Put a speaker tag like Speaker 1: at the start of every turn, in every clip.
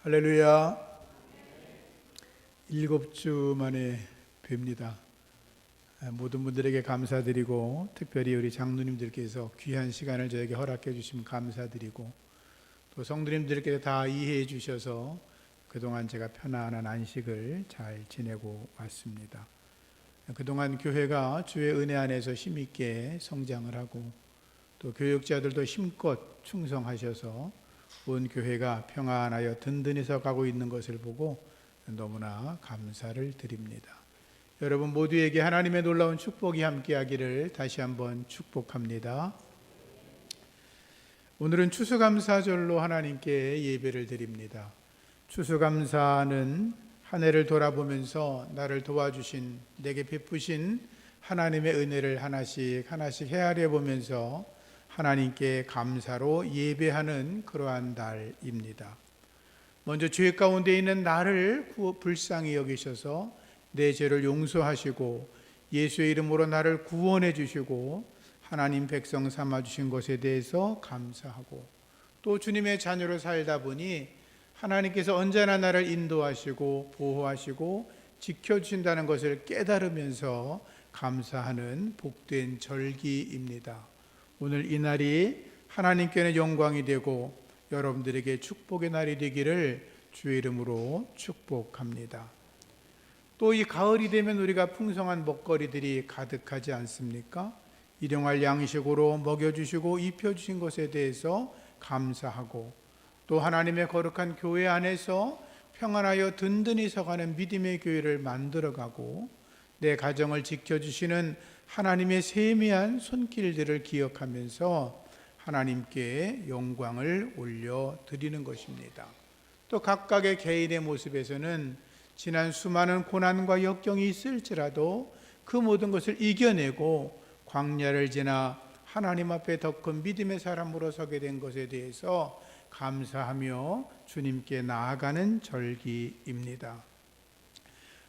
Speaker 1: 할렐루야. 7주 만에 뵙니다. 모든 분들에게 감사드리고 특별히 우리 장로님들께서 귀한 시간을 저에게 허락해 주시면 감사드리고 또 성도님들께서 다 이해해 주셔서 그동안 제가 편안한 안식을 잘 지내고 왔습니다. 그동안 교회가 주의 은혜 안에서 힘있게 성장을 하고 또 교육자들도 힘껏 충성하셔서 온 교회가 평안하여 든든히 서가고 있는 것을 보고 너무나 감사를 드립니다. 여러분 모두에게 하나님의 놀라운 축복이 함께하기를 다시 한번 축복합니다. 오늘은 추수감사절로 하나님께 예배를 드립니다. 추수감사는 한 해를 돌아보면서 나를 도와주신, 내게 베푸신 하나님의 은혜를 하나씩 헤아려 보면서 하나님께 감사로 예배하는 그러한 날입니다. 먼저 죄 가운데 있는 나를 불쌍히 여기셔서 내 죄를 용서하시고 예수의 이름으로 나를 구원해 주시고 하나님 백성 삼아 주신 것에 대해서 감사하고 또 주님의 자녀로 살다 보니 하나님께서 언제나 나를 인도하시고 보호하시고 지켜주신다는 것을 깨달으면서 감사하는 복된 절기입니다. 오늘 이 날이 하나님께는 영광이 되고 여러분들에게 축복의 날이 되기를 주의 이름으로 축복합니다. 또 이 가을이 되면 우리가 풍성한 먹거리들이 가득하지 않습니까? 일용할 양식으로 먹여주시고 입혀주신 것에 대해서 감사하고 또 하나님의 거룩한 교회 안에서 평안하여 든든히 서가는 믿음의 교회를 만들어가고 내 가정을 지켜주시는 하나님의 세미한 손길들을 기억하면서 하나님께 영광을 올려드리는 것입니다. 또 각각의 개인의 모습에서는 지난 수많은 고난과 역경이 있을지라도 그 모든 것을 이겨내고 광야를 지나 하나님 앞에 더 큰 믿음의 사람으로 서게 된 것에 대해서 감사하며 주님께 나아가는 절기입니다.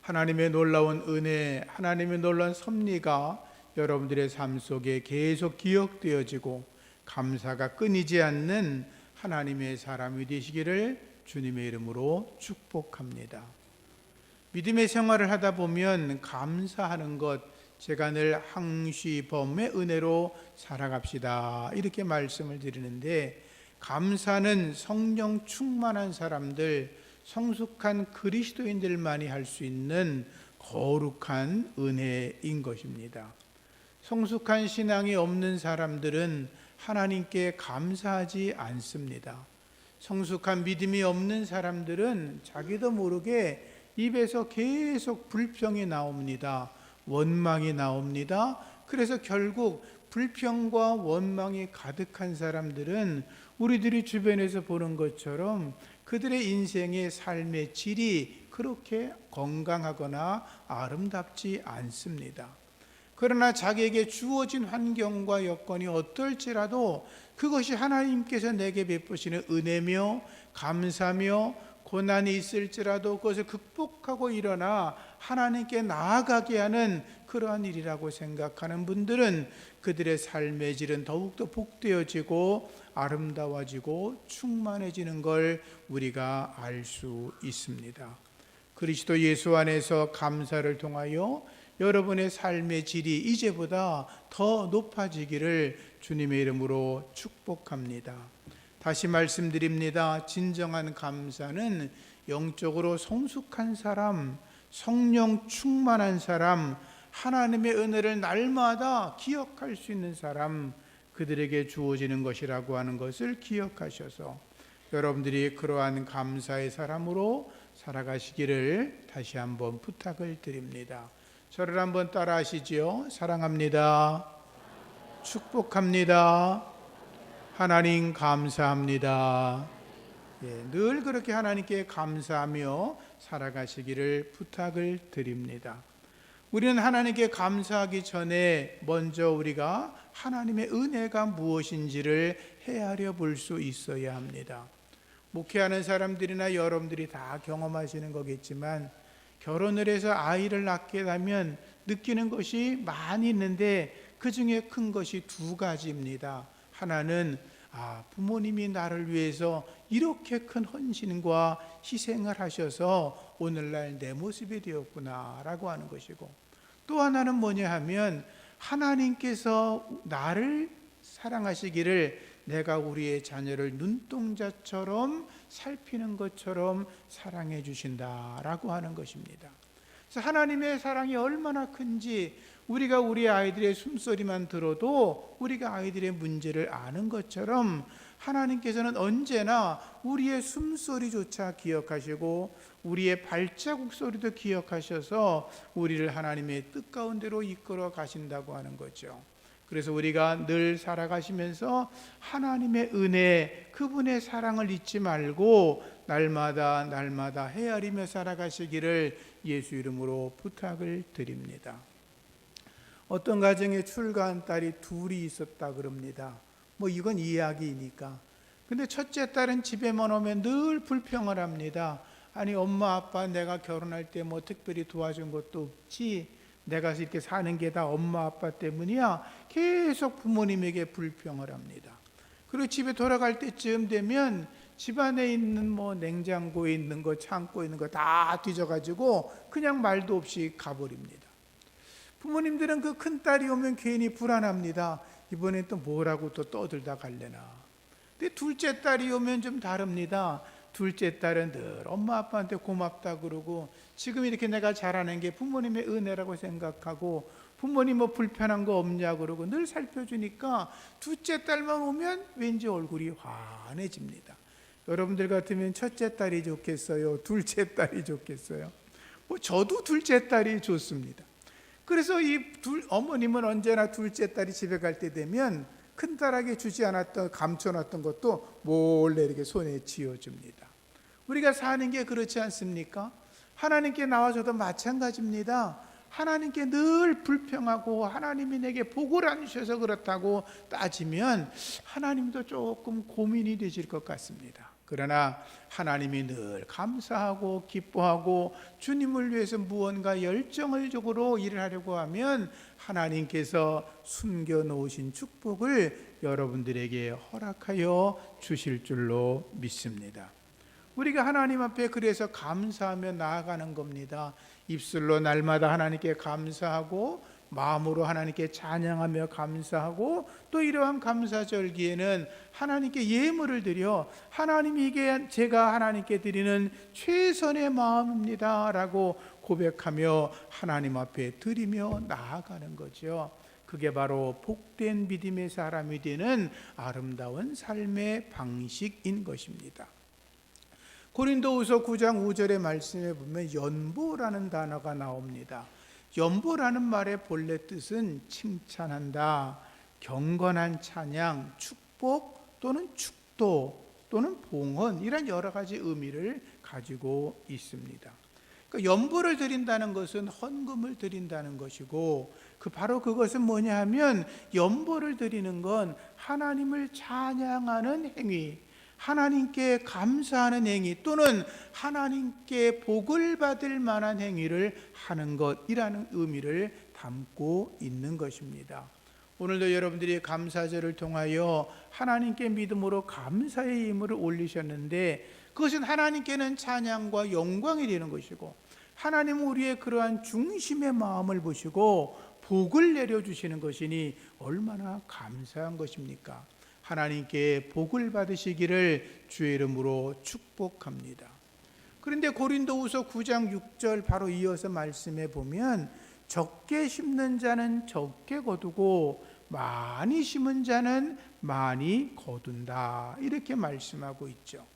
Speaker 1: 하나님의 놀라운 은혜, 하나님의 놀라운 섭리가 여러분들의 삶 속에 계속 기억되어지고 감사가 끊이지 않는 하나님의 사람이 되시기를 주님의 이름으로 축복합니다. 믿음의 생활을 하다 보면 감사하는 것, 제가 늘 항시범의 은혜로 살아갑시다 이렇게 말씀을 드리는데, 감사는 성령 충만한 사람들, 성숙한 그리스도인들만이 할 수 있는 거룩한 은혜인 것입니다. 성숙한 신앙이 없는 사람들은 하나님께 감사하지 않습니다. 성숙한 믿음이 없는 사람들은 자기도 모르게 입에서 계속 불평이 나옵니다. 원망이 나옵니다. 그래서 결국 불평과 원망이 가득한 사람들은 우리들이 주변에서 보는 것처럼 그들의 인생의 삶의 질이 그렇게 건강하거나 아름답지 않습니다. 그러나 자기에게 주어진 환경과 여건이 어떨지라도 그것이 하나님께서 내게 베푸시는 은혜며 감사며 고난이 있을지라도 그것을 극복하고 일어나 하나님께 나아가게 하는 그러한 일이라고 생각하는 분들은 그들의 삶의 질은 더욱더 복되어지고 아름다워지고 충만해지는 걸 우리가 알 수 있습니다. 그리스도 예수 안에서 감사를 통하여 여러분의 삶의 질이 이제보다 더 높아지기를 주님의 이름으로 축복합니다. 다시 말씀드립니다. 진정한 감사는 영적으로 성숙한 사람, 성령 충만한 사람, 하나님의 은혜를 날마다 기억할 수 있는 사람, 그들에게 주어지는 것이라고 하는 것을 기억하셔서 여러분들이 그러한 감사의 사람으로 살아가시기를 다시 한번 부탁을 드립니다. 저를 한번 따라 하시지요. 사랑합니다. 축복합니다. 하나님 감사합니다. 늘 그렇게 하나님께 감사하며 살아가시기를 부탁을 드립니다. 우리는 하나님께 감사하기 전에 먼저 우리가 하나님의 은혜가 무엇인지를 헤아려 볼 수 있어야 합니다. 목회하는 사람들이나 여러분들이 다 경험하시는 거겠지만 결혼을 해서 아이를 낳게 되면 느끼는 것이 많이 있는데 그 중에 큰 것이 두 가지입니다. 하나는 부모님이 나를 위해서 이렇게 큰 헌신과 희생을 하셔서 오늘날 내 모습이 되었구나 라고 하는 것이고, 또 하나는 뭐냐 하면 하나님께서 나를 사랑하시기를 내가 우리의 자녀를 눈동자처럼 살피는 것처럼 사랑해 주신다라고 하는 것입니다. 그래서 하나님의 사랑이 얼마나 큰지 우리가 우리 아이들의 숨소리만 들어도 우리가 아이들의 문제를 아는 것처럼 하나님께서는 언제나 우리의 숨소리조차 기억하시고 우리의 발자국 소리도 기억하셔서 우리를 하나님의 뜻 가운데로 이끌어 가신다고 하는 거죠. 그래서 우리가 늘 살아가시면서 하나님의 은혜, 그분의 사랑을 잊지 말고 날마다 헤아리며 살아가시기를 예수 이름으로 부탁을 드립니다. 어떤 가정에 출가한 딸이 둘이 있었다 그럽니다. 이건 이야기이니까. 근데 첫째 딸은 집에만 오면 늘 불평을 합니다. 아니 엄마 아빠 내가 결혼할 때 특별히 도와준 것도 없지, 내가 이렇게 사는 게 다 엄마 아빠 때문이야. 계속 부모님에게 불평을 합니다. 그리고 집에 돌아갈 때쯤 되면 집안에 있는 냉장고에 있는 거, 창고에 있는 거 다 뒤져가지고 그냥 말도 없이 가버립니다. 부모님들은 그 큰딸이 오면 괜히 불안합니다. 이번엔 또 뭐라고 또 떠들다 갈래나. 근데 둘째 딸이 오면 좀 다릅니다. 둘째 딸은 늘 엄마 아빠한테 고맙다 그러고 지금 이렇게 내가 잘하는 게 부모님의 은혜라고 생각하고 부모님 불편한 거 없냐 그러고 늘 살펴주니까 둘째 딸만 오면 왠지 얼굴이 환해집니다. 여러분들 같으면 첫째 딸이 좋겠어요? 둘째 딸이 좋겠어요? 저도 둘째 딸이 좋습니다. 그래서 어머님은 언제나 둘째 딸이 집에 갈 때 되면 큰딸에게 주지 않았던, 감춰놨던 것도 몰래 이렇게 손에 쥐어줍니다. 우리가 사는 게 그렇지 않습니까? 하나님께 나와서도 마찬가지입니다. 하나님께 늘 불평하고 하나님이 내게 복을 안 주셔서 그렇다고 따지면 하나님도 조금 고민이 되실 것 같습니다. 그러나 하나님이 늘 감사하고 기뻐하고 주님을 위해서 무언가 열정적으로 일을 하려고 하면 하나님께서 숨겨놓으신 축복을 여러분들에게 허락하여 주실 줄로 믿습니다. 우리가 하나님 앞에 그래서 감사하며 나아가는 겁니다. 입술로 날마다 하나님께 감사하고 마음으로 하나님께 찬양하며 감사하고 또 이러한 감사절기에는 하나님께 예물을 드려 하나님이 이게 제가 하나님께 드리는 최선의 마음입니다 라고 고백하며 하나님 앞에 드리며 나아가는 거죠. 그게 바로 복된 믿음의 사람이 되는 아름다운 삶의 방식인 것입니다. 고린도후서 9장 5절의 말씀에 보면 연보라는 단어가 나옵니다. 연보라는 말의 본래 뜻은 칭찬한다, 경건한 찬양, 축복 또는 축도 또는 봉헌, 이런 여러 가지 의미를 가지고 있습니다. 그러니까 연보를 드린다는 것은 헌금을 드린다는 것이고 바로 그것은 뭐냐 하면 연보를 드리는 건 하나님을 찬양하는 행위, 하나님께 감사하는 행위 또는 하나님께 복을 받을 만한 행위를 하는 것이라는 의미를 담고 있는 것입니다. 오늘도 여러분들이 감사절을 통하여 하나님께 믿음으로 감사의 예물을 올리셨는데 그것은 하나님께는 찬양과 영광이 되는 것이고 하나님은 우리의 그러한 중심의 마음을 보시고 복을 내려주시는 것이니 얼마나 감사한 것입니까? 하나님께 복을 받으시기를 주의 이름으로 축복합니다. 그런데 고린도후서 9장 6절 바로 이어서 말씀해 보면 적게 심는 자는 적게 거두고 많이 심은 자는 많이 거둔다, 이렇게 말씀하고 있죠.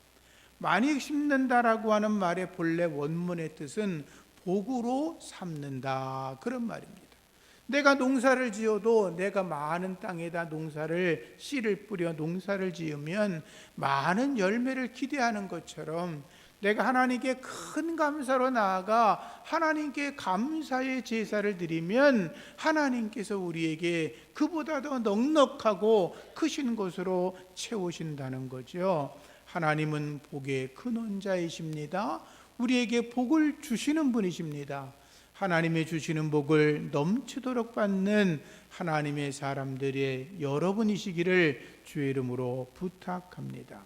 Speaker 1: 많이 심는다라고 하는 말의 본래 원문의 뜻은 복으로 삼는다, 그런 말입니다. 내가 농사를 지어도 내가 많은 땅에다 씨를 뿌려 농사를 지으면 많은 열매를 기대하는 것처럼 내가 하나님께 큰 감사로 나아가 하나님께 감사의 제사를 드리면 하나님께서 우리에게 그보다 더 넉넉하고 크신 것으로 채우신다는 거죠. 하나님은 복의 근원자이십니다. 우리에게 복을 주시는 분이십니다. 하나님의 주시는 복을 넘치도록 받는 하나님의 사람들의 여러분이시기를 주의 이름으로 부탁합니다.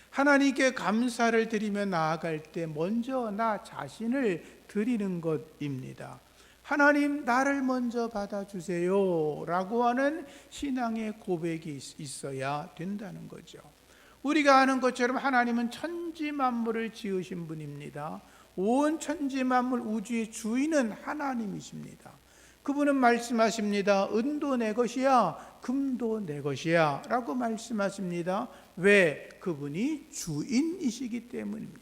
Speaker 1: 하나님께 감사를 드리며 나아갈 때 먼저 나 자신을 드리는 것입니다. 하나님, 나를 먼저 받아주세요 라고 하는 신앙의 고백이 있어야 된다는 거죠. 우리가 아는 것처럼 하나님은 천지 만물을 지으신 분입니다. 온 천지 만물 우주의 주인은 하나님이십니다. 그분은 말씀하십니다. 은도 내 것이야, 금도 내 것이야 라고 말씀하십니다. 왜? 그분이 주인이시기 때문입니다.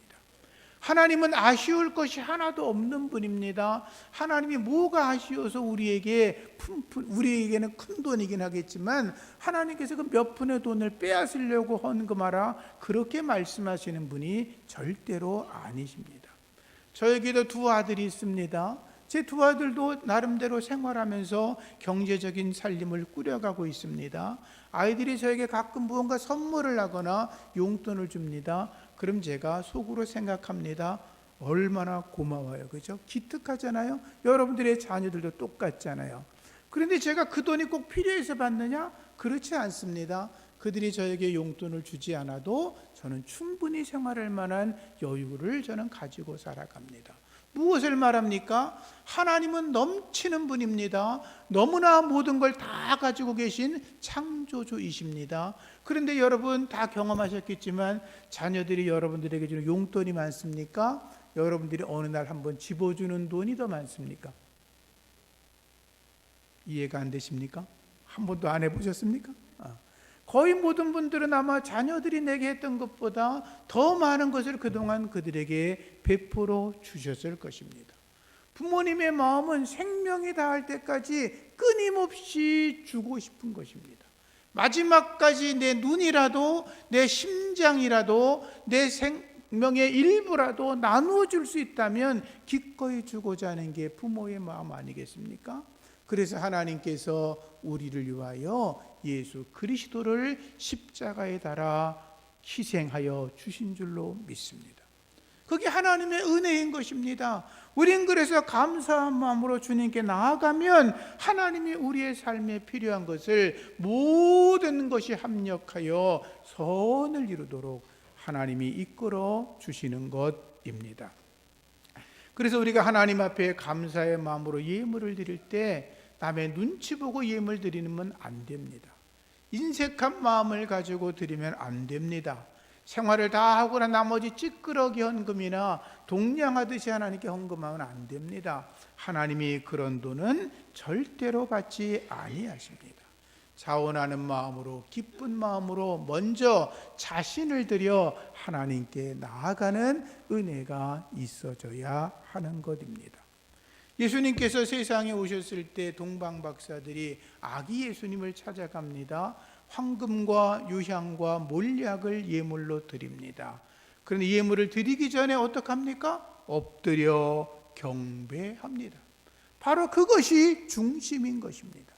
Speaker 1: 하나님은 아쉬울 것이 하나도 없는 분입니다. 하나님이 뭐가 아쉬워서 우리에게는 큰 돈이긴 하겠지만 하나님께서 그 몇 푼의 돈을 빼앗으려고 헌금하라 그렇게 말씀하시는 분이 절대로 아니십니다. 저에게도 두 아들이 있습니다. 제 두 아들도 나름대로 생활하면서 경제적인 살림을 꾸려가고 있습니다. 아이들이 저에게 가끔 무언가 선물을 하거나 용돈을 줍니다. 그럼 제가 속으로 생각합니다. 얼마나 고마워요. 그죠? 기특하잖아요. 여러분들의 자녀들도 똑같잖아요. 그런데 제가 그 돈이 꼭 필요해서 받느냐? 그렇지 않습니다. 그들이 저에게 용돈을 주지 않아도 저는 충분히 생활할 만한 여유를 저는 가지고 살아갑니다. 무엇을 말합니까? 하나님은 넘치는 분입니다. 너무나 모든 걸 다 가지고 계신 창조주이십니다. 그런데 여러분 다 경험하셨겠지만 자녀들이 여러분들에게 주는 용돈이 많습니까? 여러분들이 어느 날 한번 집어주는 돈이 더 많습니까? 이해가 안 되십니까? 한 번도 안 해보셨습니까? 거의 모든 분들은 아마 자녀들이 내게 했던 것보다 더 많은 것을 그동안 그들에게 베풀어 주셨을 것입니다. 부모님의 마음은 생명이 닿을 때까지 끊임없이 주고 싶은 것입니다. 마지막까지 내 눈이라도 내 심장이라도 내 생명의 일부라도 나누어 줄 수 있다면 기꺼이 주고자 하는 게 부모의 마음 아니겠습니까? 그래서 하나님께서 우리를 위하여 예수 그리스도를 십자가에 달아 희생하여 주신 줄로 믿습니다. 그게 하나님의 은혜인 것입니다. 우린 그래서 감사한 마음으로 주님께 나아가면 하나님이 우리의 삶에 필요한 것을 모든 것이 합력하여 선을 이루도록 하나님이 이끌어 주시는 것입니다. 그래서 우리가 하나님 앞에 감사의 마음으로 예물을 드릴 때 남의 눈치 보고 예물 드리면 안 됩니다. 인색한 마음을 가지고 드리면 안 됩니다. 생활을 다 하고 난 나머지 찌끄러기 헌금이나 동냥하듯이 하나님께 헌금하면 안 됩니다. 하나님이 그런 돈은 절대로 받지 아니하십니다. 자원하는 마음으로, 기쁜 마음으로 먼저 자신을 들여 하나님께 나아가는 은혜가 있어져야 하는 것입니다. 예수님께서 세상에 오셨을 때 동방박사들이 아기 예수님을 찾아갑니다. 황금과 유향과 몰약을 예물로 드립니다. 그런데 예물을 드리기 전에 어떡합니까? 엎드려 경배합니다. 바로 그것이 중심인 것입니다.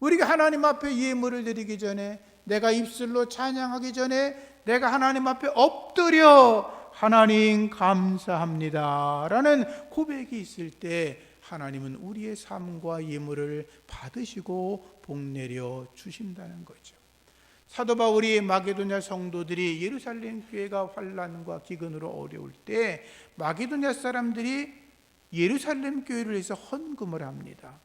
Speaker 1: 우리가 하나님 앞에 예물을 드리기 전에, 내가 입술로 찬양하기 전에 내가 하나님 앞에 엎드려 하나님 감사합니다 라는 고백이 있을 때 하나님은 우리의 삶과 예물을 받으시고 복내려 주신다는 거죠. 사도 바울이 마게도냐 성도들이 예루살렘 교회가 환난과 기근으로 어려울 때 마게도냐 사람들이 예루살렘 교회를 위해서 헌금을 합니다.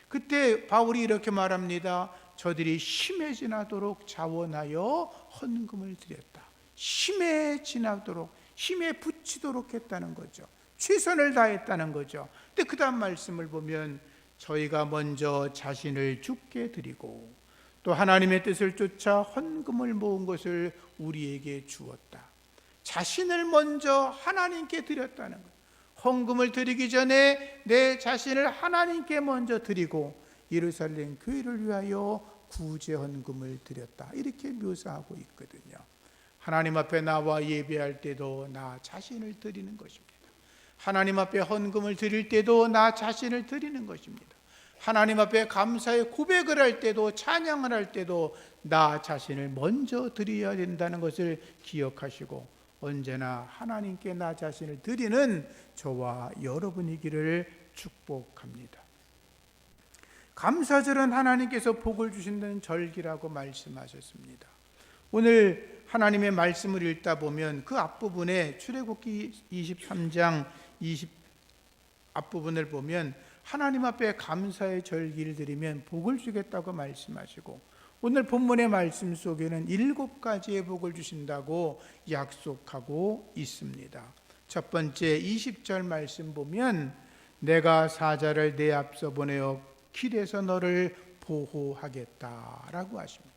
Speaker 1: 그때 바울이 이렇게 말합니다. 저들이 힘에 지나도록 자원하여 헌금을 드렸다. 힘에 지나도록, 힘에 붙이도록 했다는 거죠. 최선을 다했다는 거죠. 근데 그 다음 말씀을 보면 저희가 먼저 자신을 주께 드리고 또 하나님의 뜻을 쫓아 헌금을 모은 것을 우리에게 주었다. 자신을 먼저 하나님께 드렸다는 거예요. 헌금을 드리기 전에 내 자신을 하나님께 먼저 드리고 예루살렘 교회를 위하여 구제 헌금을 드렸다. 이렇게 묘사하고 있거든요. 하나님 앞에 나와 예배할 때도 나 자신을 드리는 것입니다. 하나님 앞에 헌금을 드릴 때도 나 자신을 드리는 것입니다. 하나님 앞에 감사의 고백을 할 때도 찬양을 할 때도 나 자신을 먼저 드려야 된다는 것을 기억하시고 언제나 하나님께 나 자신을 드리는 저와 여러분이기를 축복합니다. 감사절은 하나님께서 복을 주신다는 절기라고 말씀하셨습니다. 오늘 하나님의 말씀을 읽다 보면 그 앞부분에 출애굽기 23장 20 앞부분을 보면 하나님 앞에 감사의 절기를 드리면 복을 주겠다고 말씀하시고, 오늘 본문의 말씀 속에는 7가지의 복을 주신다고 약속하고 있습니다. 첫 번째 20절 말씀 보면 내가 사자를 내 앞서 보내어 길에서 너를 보호하겠다라고 하십니다.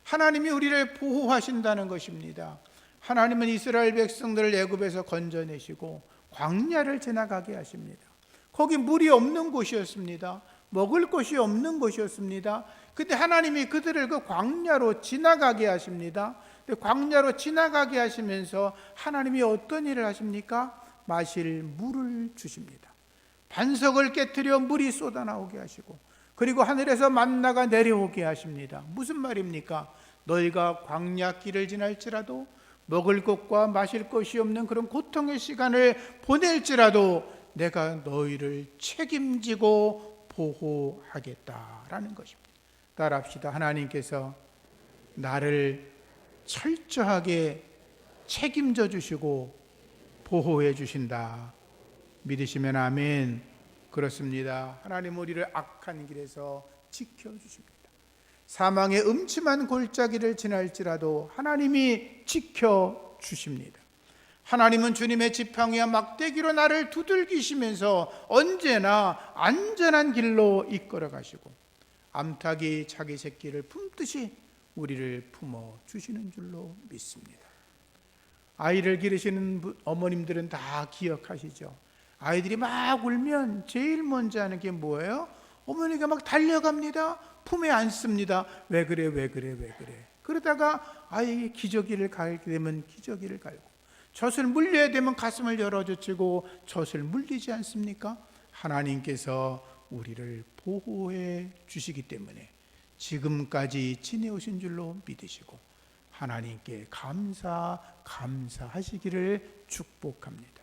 Speaker 1: 하나님이 우리를 보호하신다는 것입니다. 하나님은 이스라엘 백성들을 애굽에서 건져내시고 광야를 지나가게 하십니다. 거기 물이 없는 곳이었습니다. 먹을 것이 없는 곳이었습니다. 근데 하나님이 그들을 그 광야로 지나가게 하십니다. 광야로 지나가게 하시면서 하나님이 어떤 일을 하십니까? 마실 물을 주십니다. 반석을 깨트려 물이 쏟아나오게 하시고, 그리고 하늘에서 만나가 내려오게 하십니다. 무슨 말입니까? 너희가 광야길을 지날지라도 먹을 것과 마실 것이 없는 그런 고통의 시간을 보낼지라도 내가 너희를 책임지고 보호하겠다라는 것입니다. 따라합시다. 하나님께서 나를 철저하게 책임져 주시고 보호해 주신다. 믿으시면 아멘. 그렇습니다. 하나님 우리를 악한 길에서 지켜주십니다. 사망의 음침한 골짜기를 지날지라도 하나님이 지켜주십니다. 하나님은 주님의 지팡이와 막대기로 나를 두들기시면서 언제나 안전한 길로 이끌어 가시고 암탉이 자기 새끼를 품듯이 우리를 품어주시는 줄로 믿습니다. 아이를 기르시는 어머님들은 다 기억하시죠? 아이들이 막 울면 제일 먼저 하는 게 뭐예요? 어머니가 막 달려갑니다. 품에 안습니다. 왜 그래? 그러다가 아이에게 기저귀를 갈게 되면 기저귀를 갈고, 젖을 물려야 되면 가슴을 열어젖히고 젖을 물리지 않습니까? 하나님께서 우리를 보호해 주시기 때문에 지금까지 지내오신 줄로 믿으시고 하나님께 감사하시기를 축복합니다.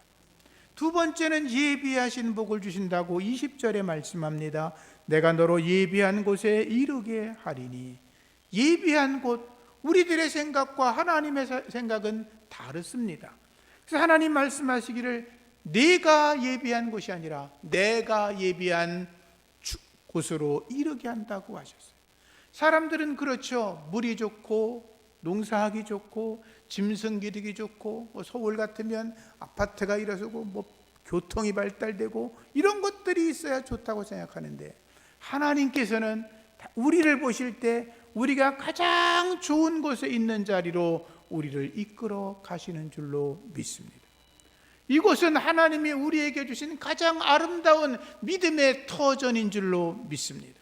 Speaker 1: 두 번째는 예비하신 복을 주신다고 20절에 말씀합니다. 내가 너로 예비한 곳에 이르게 하리니. 예비한 곳, 우리들의 생각과 하나님의 생각은 다릅니다. 그래서 하나님 말씀하시기를 내가 예비한 곳이 아니라 내가 예비한 곳으로 이르게 한다고 하셨어요. 사람들은 그렇죠. 물이 좋고 농사하기 좋고 짐승 기르기 좋고 서울 같으면 아파트가 일어서고 교통이 발달되고 이런 것들이 있어야 좋다고 생각하는데, 하나님께서는 우리를 보실 때 우리가 가장 좋은 곳에 있는 자리로 우리를 이끌어 가시는 줄로 믿습니다. 이곳은 하나님이 우리에게 주신 가장 아름다운 믿음의 터전인 줄로 믿습니다.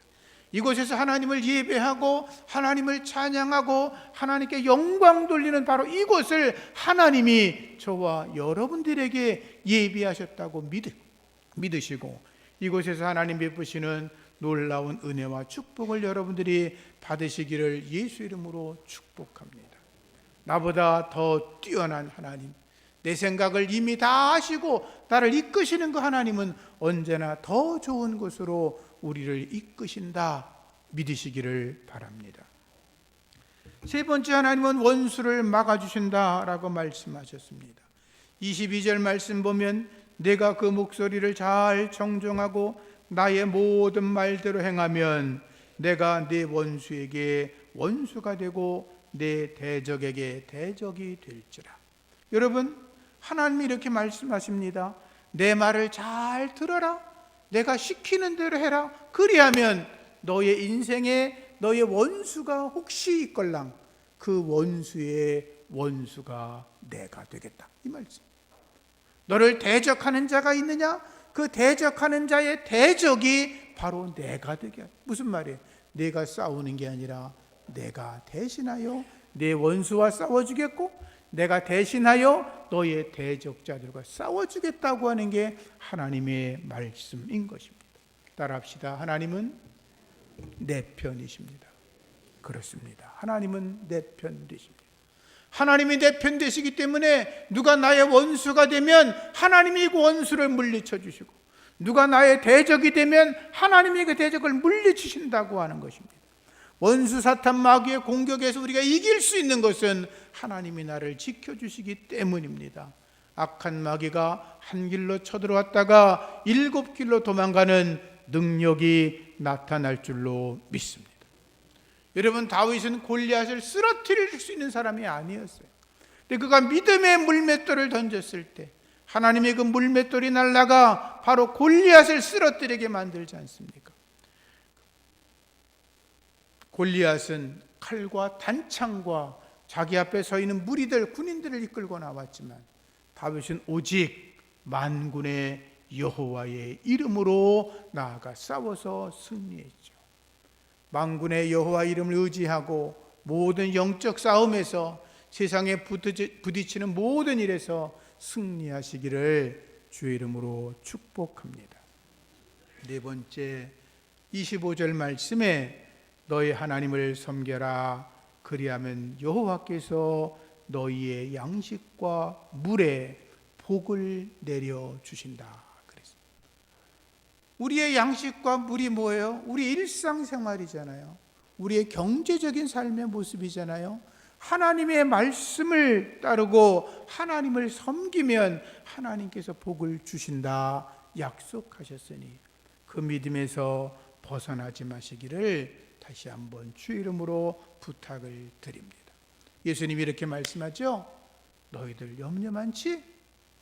Speaker 1: 이곳에서 하나님을 예배하고 하나님을 찬양하고 하나님께 영광 돌리는 바로 이곳을 하나님이 저와 여러분들에게 예비하셨다고 믿으시고, 이곳에서 하나님 베푸시는 놀라운 은혜와 축복을 여러분들이 받으시기를 예수 이름으로 축복합니다. 나보다 더 뛰어난 하나님, 내 생각을 이미 다 아시고 나를 이끄시는 그 하나님은 언제나 더 좋은 곳으로 우리를 이끄신다 믿으시기를 바랍니다. 세 번째, 하나님은 원수를 막아주신다라고 말씀하셨습니다. 22절 말씀 보면 내가 그 목소리를 잘 정정하고 나의 모든 말대로 행하면 내가 네 원수에게 원수가 되고 내 대적에게 대적이 될지라. 여러분, 하나님이 이렇게 말씀하십니다. 내 말을 잘 들어라. 내가 시키는 대로 해라. 그리하면 너의 인생에 너의 원수가 혹시 있걸랑 그 원수의 원수가 내가 되겠다. 이 말씀. 너를 대적하는 자가 있느냐? 그 대적하는 자의 대적이 바로 내가 되게. 무슨 말이에요? 내가 싸우는 게 아니라 내가 대신하여 내 원수와 싸워주겠고 내가 대신하여 너의 대적자들과 싸워주겠다고 하는 게 하나님의 말씀인 것입니다. 따라합시다. 하나님은 내 편이십니다. 그렇습니다. 하나님은 내 편 되십니다. 하나님이 내 편 되시기 때문에 누가 나의 원수가 되면 하나님이 그 원수를 물리쳐 주시고, 누가 나의 대적이 되면 하나님이 그 대적을 물리치신다고 하는 것입니다. 원수 사탄 마귀의 공격에서 우리가 이길 수 있는 것은 하나님이 나를 지켜주시기 때문입니다. 악한 마귀가 한 길로 쳐들어왔다가 7길로 도망가는 능력이 나타날 줄로 믿습니다. 여러분, 다윗은 골리앗을 쓰러뜨릴 수 있는 사람이 아니었어요. 근데 그가 믿음의 물맷돌을 던졌을 때 하나님의 그 물맷돌이 날아가 바로 골리앗을 쓰러뜨리게 만들지 않습니까? 골리앗은 칼과 단창과 자기 앞에 서 있는 무리들, 군인들을 이끌고 나왔지만 다윗은 오직 만군의 여호와의 이름으로 나아가 싸워서 승리했죠. 만군의 여호와 이름을 의지하고 모든 영적 싸움에서, 세상에 부딪히는 모든 일에서 승리하시기를 주의 이름으로 축복합니다. 네 번째, 25절 말씀에 너희 하나님을 섬겨라, 그리하면 여호와께서 너희의 양식과 물에 복을 내려 주신다 그랬습니다. 우리의 양식과 물이 뭐예요? 우리 일상생활이잖아요. 우리의 경제적인 삶의 모습이잖아요. 하나님의 말씀을 따르고 하나님을 섬기면 하나님께서 복을 주신다 약속하셨으니 그 믿음에서 벗어나지 마시기를 다시 한번 주의 이름으로 부탁을 드립니다. 예수님이 이렇게 말씀하죠. 너희들 염려 많지?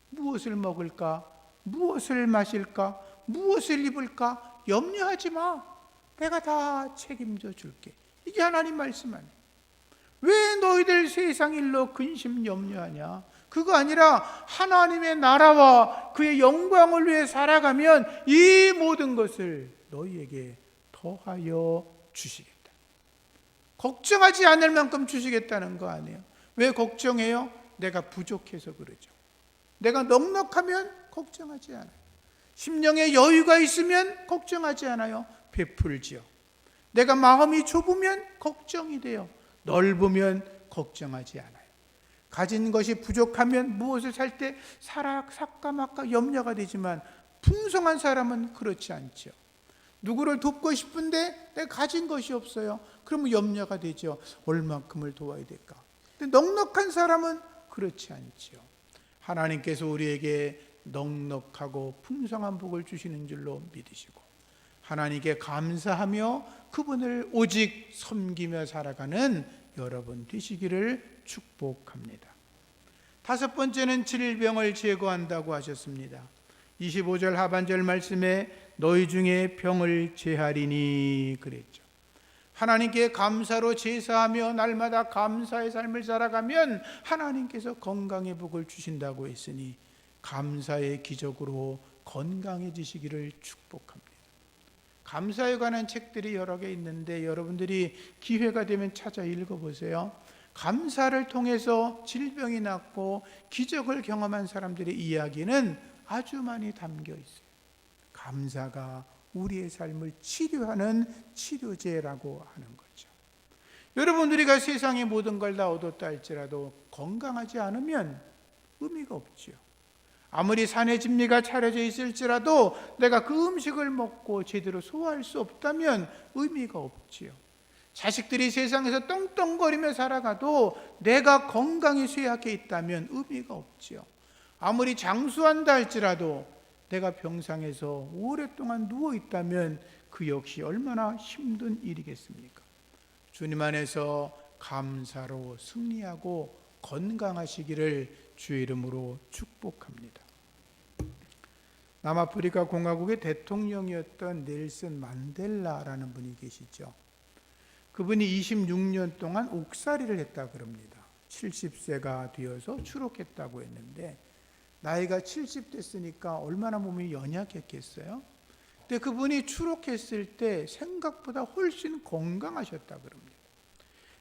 Speaker 1: 무엇을 먹을까? 무엇을 마실까? 무엇을 입을까? 염려하지 마. 내가 다 책임져 줄게. 이게 하나님 말씀 아니에요. 왜 너희들 세상 일로 근심 염려하냐? 그거 아니라 하나님의 나라와 그의 영광을 위해 살아가면 이 모든 것을 너희에게 더하여 주시겠다. 걱정하지 않을 만큼 주시겠다는 거 아니에요. 왜 걱정해요? 내가 부족해서 그러죠. 내가 넉넉하면 걱정하지 않아요. 심령에 여유가 있으면 걱정하지 않아요. 베풀지요. 내가 마음이 좁으면 걱정이 돼요. 넓으면 걱정하지 않아요. 가진 것이 부족하면 무엇을 살 때 삭감할까 염려가 되지만 풍성한 사람은 그렇지 않죠. 누구를 돕고 싶은데 내가 가진 것이 없어요. 그러면 염려가 되죠. 얼만큼을 도와야 될까? 근데 넉넉한 사람은 그렇지 않죠. 하나님께서 우리에게 넉넉하고 풍성한 복을 주시는 줄로 믿으시고 하나님께 감사하며 그분을 오직 섬기며 살아가는 여러분 되시기를 축복합니다. 다섯 번째는 질병을 제거한다고 하셨습니다. 25절 하반절 말씀에 너희 중에 병을 제하리니 그랬죠. 하나님께 감사로 제사하며 날마다 감사의 삶을 살아가면 하나님께서 건강의 복을 주신다고 했으니 감사의 기적으로 건강해지시기를 축복합니다. 감사에 관한 책들이 여러 개 있는데 여러분들이 기회가 되면 찾아 읽어보세요. 감사를 통해서 질병이 낫고 기적을 경험한 사람들의 이야기는 아주 많이 담겨 있어요. 감사가 우리의 삶을 치료하는 치료제라고 하는 거죠. 여러분, 우리가 세상의 모든 걸 다 얻었다 할지라도 건강하지 않으면 의미가 없죠. 아무리 산의 진미가 차려져 있을지라도 내가 그 음식을 먹고 제대로 소화할 수 없다면 의미가 없지요. 자식들이 세상에서 떵떵거리며 살아가도 내가 건강이 쇠약해 있다면 의미가 없지요. 아무리 장수한다 할지라도 내가 병상에서 오랫동안 누워 있다면 그 역시 얼마나 힘든 일이겠습니까? 주님 안에서 감사로 승리하고 건강하시기를 주의 이름으로 축복합니다. 남아프리카 공화국의 대통령이었던 넬슨 만델라라는 분이 계시죠. 그분이 26년 동안 옥살이를 했다 그럽니다. 70세가 되어서 추록했다고 했는데 나이가 70 됐으니까 얼마나 몸이 연약했겠어요? 근데 그분이 추록했을 때 생각보다 훨씬 건강하셨다 그럽니다.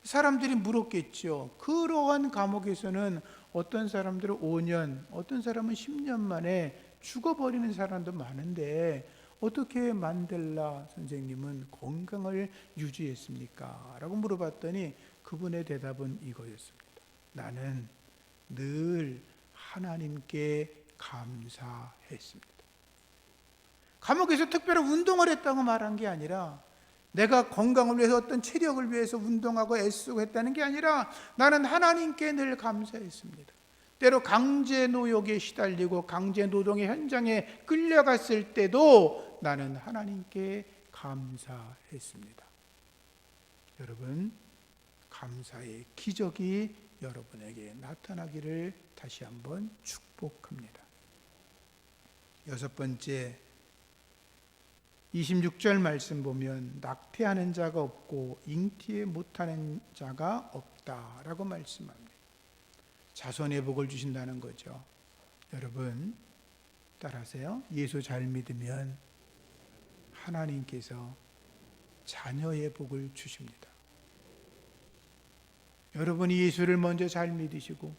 Speaker 1: 사람들이 물었겠죠. 그러한 감옥에서는 어떤 사람들은 5년, 어떤 사람은 10년 만에 죽어버리는 사람도 많은데 어떻게 만델라 선생님은 건강을 유지했습니까? 라고 물어봤더니 그분의 대답은 이거였습니다. 나는 늘 하나님께 감사했습니다. 감옥에서 특별한 운동을 했다고 말한 게 아니라 내가 건강을 위해서 어떤 체력을 위해서 운동하고 애쓰고 했다는 게 아니라 나는 하나님께 늘 감사했습니다. 때로 강제 노역에 시달리고 강제 노동의 현장에 끌려갔을 때도 나는 하나님께 감사했습니다. 여러분, 감사의 기적이 여러분에게 나타나기를 다시 한번 축복합니다. 여섯 번째, 26절 말씀 보면 낙태하는 자가 없고 잉태 못하는 자가 없다라고 말씀합니다. 자손의 복을 주신다는 거죠. 여러분 따라하세요. 예수 잘 믿으면 하나님께서 자녀의 복을 주십니다. 여러분이 예수를 먼저 잘 믿으시고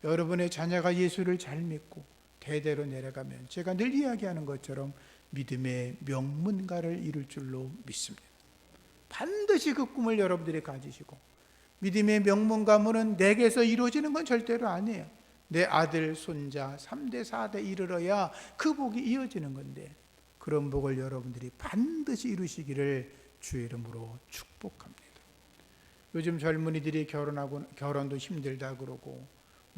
Speaker 1: 여러분의 자녀가 예수를 잘 믿고 대대로 내려가면 제가 늘 이야기하는 것처럼 믿음의 명문가를 이룰 줄로 믿습니다. 반드시 그 꿈을 여러분들이 가지시고 믿음의 명문가문은 내게서 이루어지는 건 절대로 아니에요. 내 아들, 손자 3대, 4대 이르러야 그 복이 이어지는 건데 그런 복을 여러분들이 반드시 이루시기를 주의 이름으로 축복합니다. 요즘 젊은이들이 결혼도 힘들다 그러고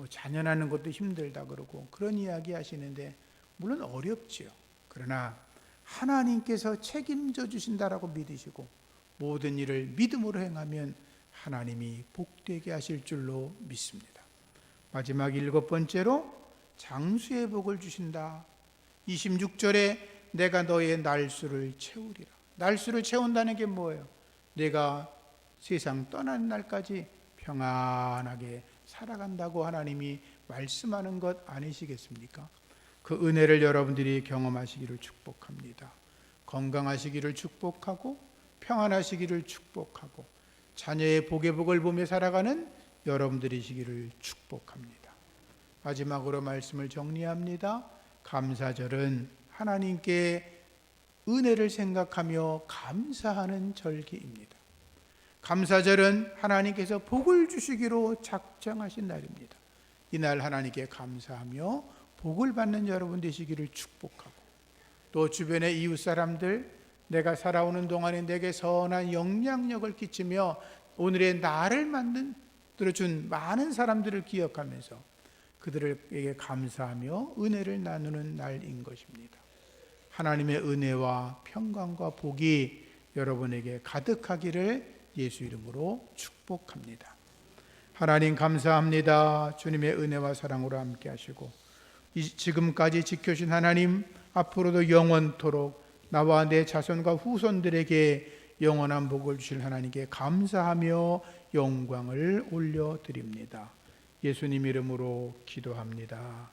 Speaker 1: 자녀 낳는 것도 힘들다 그러고 그런 이야기 하시는데 물론 어렵지요. 그러나 하나님께서 책임져 주신다라고 믿으시고 모든 일을 믿음으로 행하면 하나님이 복되게 하실 줄로 믿습니다. 마지막 7번째로 장수의 복을 주신다. 26절에 내가 너의 날수를 채우리라. 날수를 채운다는 게 뭐예요? 내가 세상 떠나는 날까지 평안하게 살아간다고 하나님이 말씀하는 것 아니시겠습니까? 그 은혜를 여러분들이 경험하시기를 축복합니다. 건강하시기를 축복하고 평안하시기를 축복하고 자녀의 복의 복을 보며 살아가는 여러분들이시기를 축복합니다. 마지막으로 말씀을 정리합니다. 감사절은 하나님께 은혜를 생각하며 감사하는 절기입니다. 감사절은 하나님께서 복을 주시기로 작정하신 날입니다. 이날 하나님께 감사하며 복을 받는 여러분 되시기를 축복하고 또 주변의 이웃 사람들 내가 살아오는 동안에 내게 선한 영향력을 끼치며 오늘의 나를 만들어준 많은 사람들을 기억하면서 그들에게 감사하며 은혜를 나누는 날인 것입니다. 하나님의 은혜와 평강과 복이 여러분에게 가득하기를 예수 이름으로 축복합니다. 하나님 감사합니다. 주님의 은혜와 사랑으로 함께 하시고 지금까지 지켜주신 하나님 앞으로도 영원토록 나와 내 자손과 후손들에게 영원한 복을 주실 하나님께 감사하며 영광을 올려드립니다. 예수님 이름으로 기도합니다.